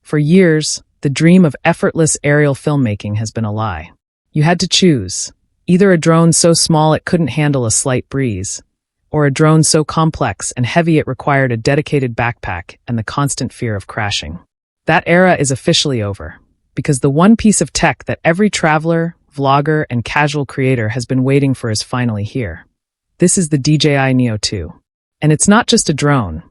For years, the dream of effortless aerial filmmaking has been a lie. You had to choose, either a drone so small it couldn't handle a slight breeze, or a drone so complex and heavy it required a dedicated backpack and the constant fear of crashing. That era is officially over, because the one piece of tech that every traveler, vlogger, and casual creator has been waiting for is finally here. This is the DJI Neo 2. And it's not just a drone.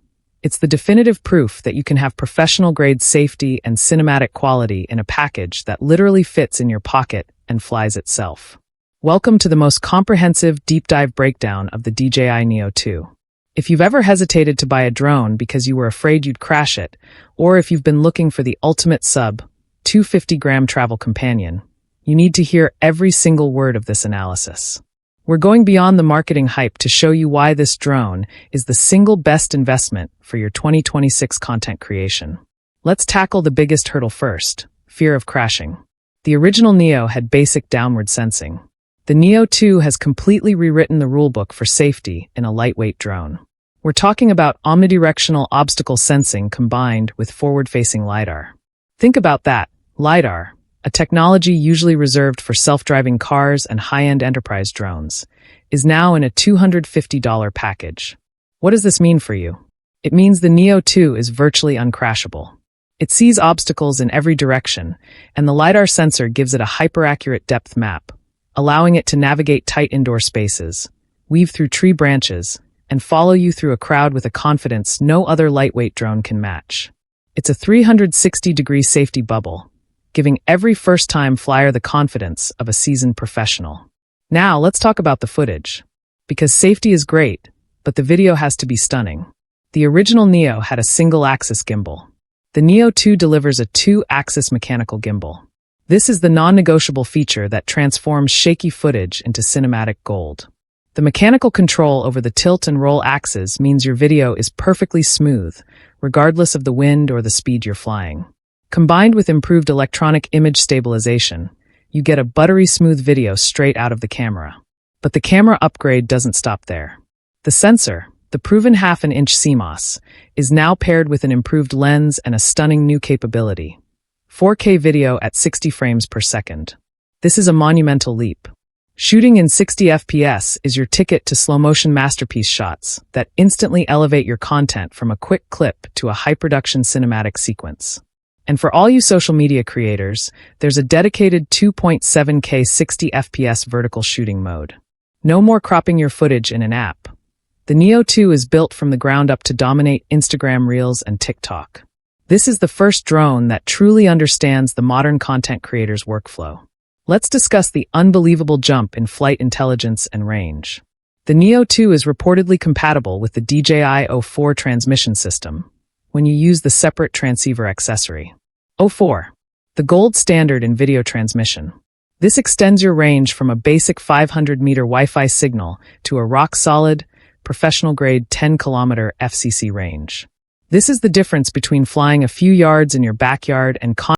It's the definitive proof that you can have professional-grade safety and cinematic quality in a package that literally fits in your pocket and flies itself. Welcome to the most comprehensive deep dive breakdown of the DJI Neo 2. If you've ever hesitated to buy a drone because you were afraid you'd crash it, or if you've been looking for the ultimate sub, 250-gram travel companion, you need to hear every single word of this analysis. We're going beyond the marketing hype to show you why this drone is the single best investment for your 2026 content creation. Let's tackle the biggest hurdle first: fear of crashing. The original Neo had basic downward sensing. The Neo 2 has completely rewritten the rulebook for safety in a lightweight drone. We're talking about omnidirectional obstacle sensing combined with forward-facing LiDAR. Think about that, LiDAR, a technology usually reserved for self-driving cars and high-end enterprise drones, is now in a $250 package. What does this mean for you? It means the Neo 2 is virtually uncrashable. It sees obstacles in every direction, and the LiDAR sensor gives it a hyper-accurate depth map, allowing it to navigate tight indoor spaces, weave through tree branches, and follow you through a crowd with a confidence no other lightweight drone can match. It's a 360-degree safety bubble, giving every first-time flyer the confidence of a seasoned professional. Now, let's talk about the footage. Because safety is great, but the video has to be stunning. The original Neo had a single-axis gimbal. The Neo 2 delivers a two-axis mechanical gimbal. This is the non-negotiable feature that transforms shaky footage into cinematic gold. The mechanical control over the tilt and roll axes means your video is perfectly smooth, regardless of the wind or the speed you're flying. Combined with improved electronic image stabilization, you get a buttery smooth video straight out of the camera. But the camera upgrade doesn't stop there. The sensor, the proven half-an-inch CMOS, is now paired with an improved lens and a stunning new capability: 4K video at 60 frames per second. This is a monumental leap. Shooting in 60 FPS is your ticket to slow-motion masterpiece shots that instantly elevate your content from a quick clip to a high-production cinematic sequence. And for all you social media creators, there's a dedicated 2.7K 60 FPS vertical shooting mode. No more cropping your footage in an app. The Neo 2 is built from the ground up to dominate Instagram Reels and TikTok. This is the first drone that truly understands the modern content creator's workflow. Let's discuss the unbelievable jump in flight intelligence and range. The Neo 2 is reportedly compatible with the DJI O4 transmission system when you use the separate transceiver accessory. O4, the gold standard in video transmission. This extends your range from a basic 500-meter Wi-Fi signal to a rock-solid, professional-grade 10-kilometer FCC range. This is the difference between flying a few yards in your backyard and